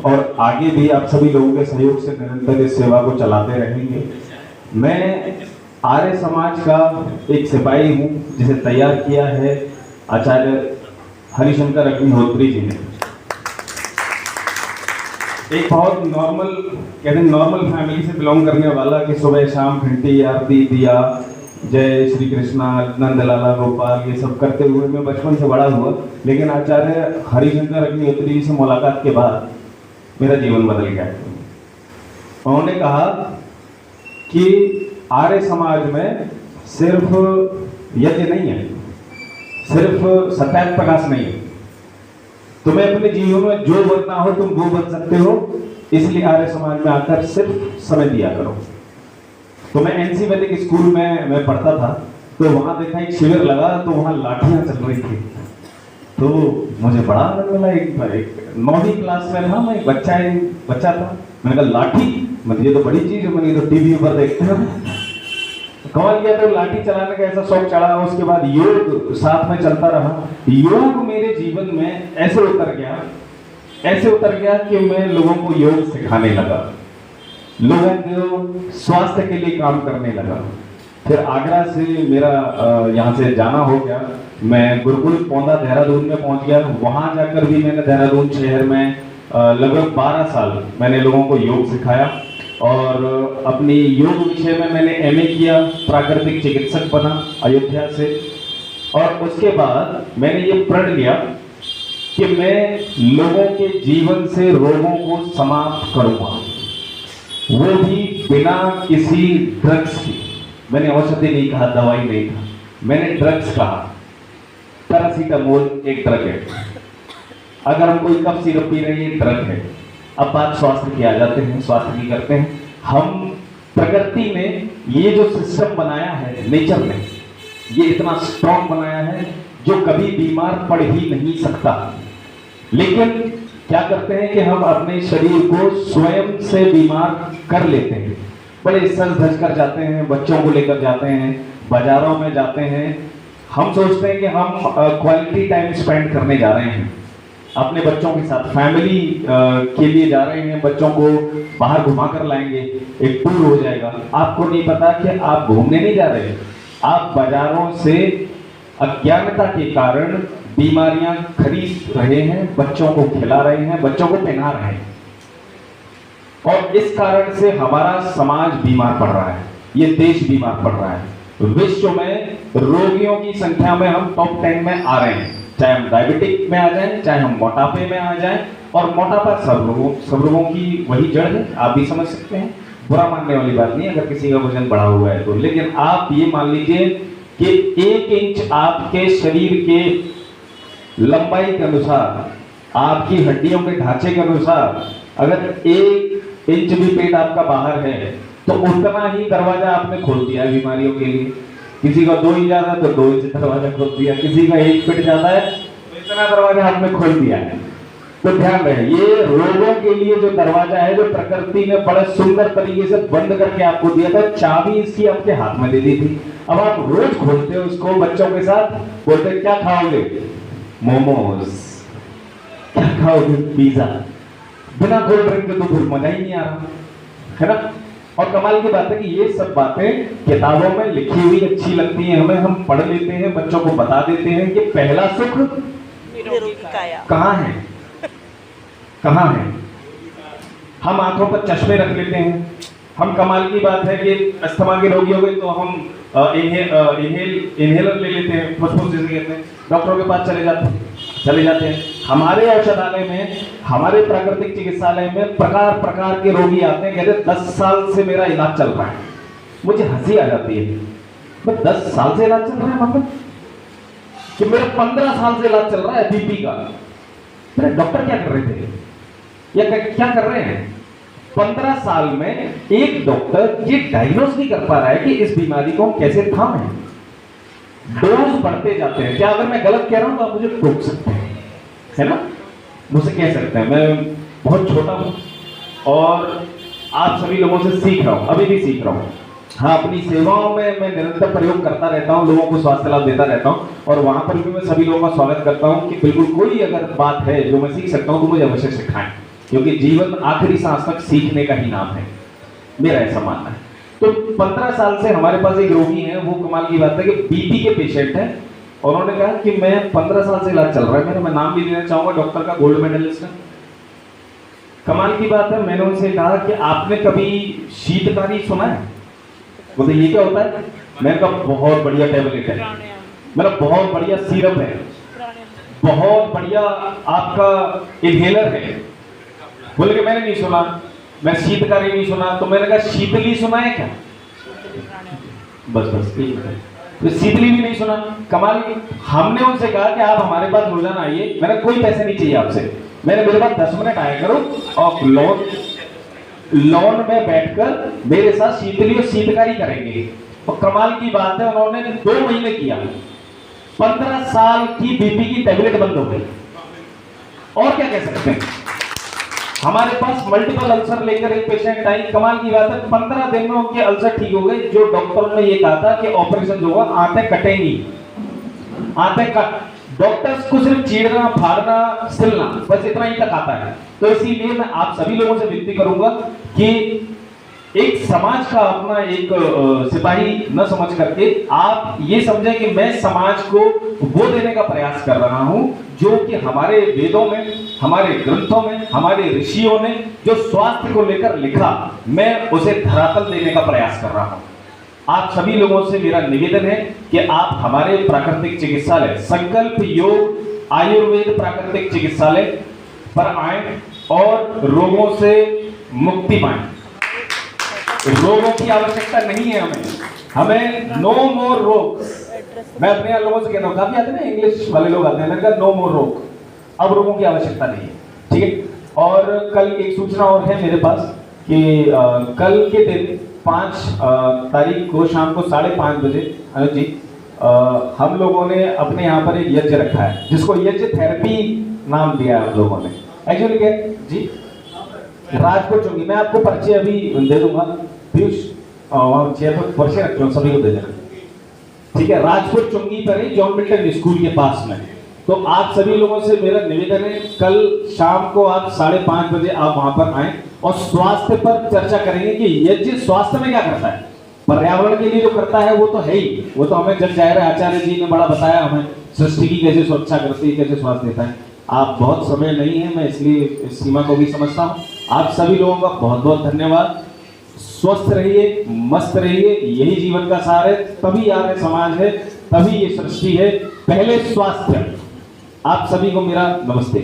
और आगे भी आप सभी लोगों के सहयोग से निरंतर इस सेवा को चलाते रहेंगे। मैं आर्य समाज का एक सिपाही हूँ जिसे तैयार किया है आचार्य हरिशंकर अग्निहोत्री जी ने। एक बहुत नॉर्मल, कहते हैं नॉर्मल फैमिली से बिलोंग करने वाला कि सुबह शाम घंटी आरती दिया जय श्री कृष्णा नंदलाला गोपाल ये सब करते हुए मैं बचपन से बड़ा हुआ। लेकिन आचार्य हरिशंकर अग्निहोत्री जी से मुलाकात के बाद मेरा जीवन बदल गया। उन्होंने कहा कि आर्य समाज में सिर्फ यज्ञ नहीं है, सिर्फ सत्याग्रह प्रकाश नहीं है, तुम्हें अपने जीवन में जो बनना हो तुम वो बन सकते हो, इसलिए आर्य समाज में आकर सिर्फ समय दिया करो। तो मैं एनसी वैदिक स्कूल में मैं पढ़ता था, तो वहां देखा एक शिविर लगा, तो वहां लाठियां चल रही थी। तो मुझे बड़ा आनंद मिला। एक 9वीं क्लास में था, मैं एक बच्चा था। मैंने कहा लाठी, मतलब ये तो बड़ी चीज है, मैंने तो टीवी पर देखते हैं। कमाल किया, तो लाठी चलाने का ऐसा शौक चढ़ा। उसके बाद योग साथ में चलता रहा। योग मेरे जीवन में ऐसे उतर गया कि मैं लोगों को योग सिखाने लगा, लोगों को स्वास्थ्य के लिए काम करने लगा। फिर आगरा से मेरा यहाँ से जाना हो गया, मैं गुरुकुल पौंदा देहरादून में पहुंच गया। वहां जाकर भी मैंने देहरादून शहर में लगभग 12 साल मैंने लोगों को योग सिखाया और अपनी योग विषय में मैंने एमए किया, प्राकृतिक चिकित्सक बना अयोध्या से। और उसके बाद मैंने ये प्रण लिया कि मैं लोगों के जीवन से रोगों को समाप्त करूंगा, वो भी बिना किसी ड्रग्स की। मैंने औषधि नहीं कहा, दवाई नहीं कहा, मैंने ड्रग्स कहा। पैरासीटामोल एक ड्रग है, अगर हम कोई कफ सिरप पी रहे हैं ड्रग है। अब बात स्वास्थ्य की आ जाते हैं, स्वास्थ्य की करते हैं। हम प्रकृति ने ये जो सिस्टम बनाया है, नेचर ने ये इतना स्ट्रॉन्ग बनाया है जो कभी बीमार पड़ ही नहीं सकता। लेकिन क्या करते हैं कि हम अपने शरीर को स्वयं से बीमार कर लेते हैं। बड़े सज धज कर जाते हैं, बच्चों को लेकर जाते हैं, बाजारों में जाते हैं। हम सोचते हैं कि हम क्वालिटी टाइम स्पेंड करने जा रहे हैं अपने बच्चों के साथ, फैमिली के लिए जा रहे हैं, बच्चों को बाहर घुमा कर लाएंगे, एक टूर हो जाएगा। आपको नहीं पता कि आप घूमने नहीं जा रहे, आप बाजारों से अज्ञानता के कारण बीमारियां खरीद रहे हैं, बच्चों को खिला रहे हैं, बच्चों को पहना रहे हैं। और इस कारण से हमारा समाज बीमार पड़ रहा है, ये देश बीमार पड़ रहा है। विश्व में रोगियों की संख्या में हम टॉप 10 में आ रहे हैं, चाहे हम डायबिटिक में आ जाएं, चाहे हम मोटापे में आ जाएं। और मोटापा सब रोगों की वही जड़ है, आप भी समझ सकते हैं। बुरा मानने वाली बात नहीं अगर किसी का वजन बढ़ा हुआ है तो, लेकिन आप ये मान लीजिए कि 1 इंच आपके शरीर के लंबाई के अनुसार, आपकी हड्डियों के ढांचे के अनुसार, अगर 1 इंच भी पेट आपका बाहर है तो उतना ही दरवाजा आपने खोल दिया है बीमारियों के लिए। किसी का 2 इंच ज्यादा है तो 2 इंच दरवाजा खोल दिया, किसी का 1 फीट ज्यादा है तो इतना दरवाजा आपने खोल दिया है। तो ध्यान रहे, ये रोगों के लिए जो दरवाजा है, जो प्रकृति ने बड़े सुंदर तरीके से बंद करके आपको दिया था, चाबी इसकी आपके हाथ में दे दी थी। अब आप रोज खोलते हो उसको बच्चों के साथ, बोलते क्या खाओगे, मोमोज, क्या खाओगे, पिज्जा। बिना कोल्ड ड्रिंक के तो फिर मजा ही नहीं आ रहा है ना। और कमाल की बात है कि ये सब बातें किताबों में लिखी हुई अच्छी लगती हैं हमें, हम पढ़ लेते हैं, बच्चों को बता देते हैं कि पहला सुख कहाँ है, कहाँ है। हम आंखों पर चश्मे रख लेते हैं। हम कमाल की बात है कि अस्थमा के रोगी हो गए तो हम इनहेलर ले लेते हैं, फुसफुस जिसे कहते हैं, डॉक्टरों के पास चले जाते हैं। हमारे औषधालय में, हमारे प्राकृतिक चिकित्सालय में प्रकार प्रकार के रोगी आते हैं, कहते हैं 10 साल से मेरा इलाज चल रहा है। मुझे हंसी आ जाती है, 10 साल से इलाज चल रहा है, मतलब कि मेरा 15 साल से इलाज चल रहा है बीपी का। मेरे डॉक्टर क्या कर रहे थे या क्या कर रहे हैं? 15 साल में एक डॉक्टर ये डायग्नोज नहीं कर पा रहा है कि इस बीमारी को हम कैसे थामें। डोज बढ़ते जाते हैं। क्या अगर मैं गलत कह रहा हूं तो आप मुझे टोक सकते हैं, है ना, मुझसे कह सकते हैं। मैं बहुत छोटा हूं और आप सभी लोगों से सीख रहा हूं, अभी भी सीख रहा हूं। हाँ, अपनी सेवाओं में मैं निरंतर प्रयोग करता रहता हूं, लोगों को स्वास्थ्य लाभ देता रहता हूं और वहां पर भी मैं सभी लोगों का स्वागत करता हूं कि बिल्कुल कोई अगर बात है जो मैं सीख सकता हूं तो मुझे अवश्य सिखाएं। क्योंकि जीवन आखिरी सांस तक सीखने का ही नाम है, मेरा ऐसा मानना है। तो 15 साल से हमारे पास एक रोगी है, वो कमाल की बात है कि बीपी के पेशेंट है, और उन्होंने कहा कि मैं 15 साल से इलाज चल रहा है मेरा, मैं नाम भी लेना चाहूंगा, डॉक्टर का गोल्ड मेडलिस्ट है। कमाल की बात है, मैंने उनसे कहा कि आपने कभी शीतकारी सुना है? बोलते ये क्या होता है? मैंने कहा बहुत बढ़िया टैबलेट है, मतलब बहुत बढ़िया सीरप है, बहुत बढ़िया आपका इनहेलर है। बोले कि मैंने नहीं सुना, मैं शीतकारी नहीं सुना। तो मैंने कहा शीतली सुना है क्या? बस बस ठीक है, तो शीतली भी नहीं सुना। कमाल, हमने उनसे कहा कि आप हमारे पास रोजाना आइए, मैंने कोई पैसे नहीं चाहिए आपसे, मैंने मेरे पास 10 मिनट आया करो और लॉन में बैठकर मेरे साथ शीतली और शीतकारी करेंगे। और कमाल की बात है, उन्होंने 2 महीने किया, 15 साल की बीपी की टैबलेट बंद हो गई। और क्या कह सकते हैं? हमारे पास मल्टीपल अल्सर लेकर एक पेशेंट आई, कमाल की बात है 15 दिन में उनके अल्सर ठीक हो गए। जो डॉक्टरों ने ये कहा था कि ऑपरेशन जो होगा आंतें कटेंगी, आंतें कट, डॉक्टर्स को सिर्फ चीरना, फाड़ना, सिलना, बस इतना ही तक आता है। तो इसीलिए मैं आप सभी लोगों से विनती करूंगा कि एक समाज का अपना एक सिपाही न समझ करके आप ये समझें कि मैं समाज को वो देने का प्रयास कर रहा हूं जो कि हमारे वेदों में, हमारे ग्रंथों में, हमारे ऋषियों ने जो स्वास्थ्य को लेकर लिखा, मैं उसे धरातल देने का प्रयास कर रहा हूं। आप सभी लोगों से मेरा निवेदन है कि आप हमारे प्राकृतिक चिकित्सालय संकल्प योग आयुर्वेद प्राकृतिक चिकित्सालय पर आए और रोगों से मुक्ति पाएं। रोगों की आवश्यकता नहीं है हमें नो मोर रोग। मैं अपने यहाँ लोगों से कहता हूँ, काफी आते हैं ना इंग्लिश वाले लोग आते हैं, मैंने कहा नो मोर रोग, अब रोगों की आवश्यकता नहीं है, ठीक है। और कल एक सूचना और है मेरे पास कि कल के दिन 5 तारीख को शाम को 5:30 बजे अनुज जी हम लोगों ने अपने यहाँ पर एक यज्ञ रखा है जिसको यज्ञ थेरेपी नाम दिया है हम लोगों ने। एक्चुअली क्या जी, राजकोट चुंगी, मैं आपको पर्चे अभी दे दूंगा, पीयूष वहाँ चेयर पर पर्चे रखे हो, सभी को दे देना, ठीक है। राजकोट चुंगी पर ही जॉन मिल्टन स्कूल के पास में। तो आप सभी लोगों से मेरा निवेदन है, कल शाम को आप 5:30 बजे आप वहां पर आए और स्वास्थ्य पर चर्चा करेंगे कि यज्ञ स्वास्थ्य में क्या करता है। पर्यावरण के लिए जो करता है वो तो है ही, वो तो हमें जग जाहिर है, आचार्य जी ने बड़ा बताया हमें, सृष्टि की कैसे सुरक्षा करती है, कैसे स्वास्थ्य देता है। आप बहुत समय नहीं है, मैं इसलिए इस सीमा को भी समझता हूँ। आप सभी लोगों का बहुत बहुत धन्यवाद। स्वस्थ रहिए, मस्त रहिए, यही जीवन का सार है, तभी आर्य समाज है, तभी ये सृष्टि है। पहले स्वास्थ्य। आप सभी को मेरा नमस्ते।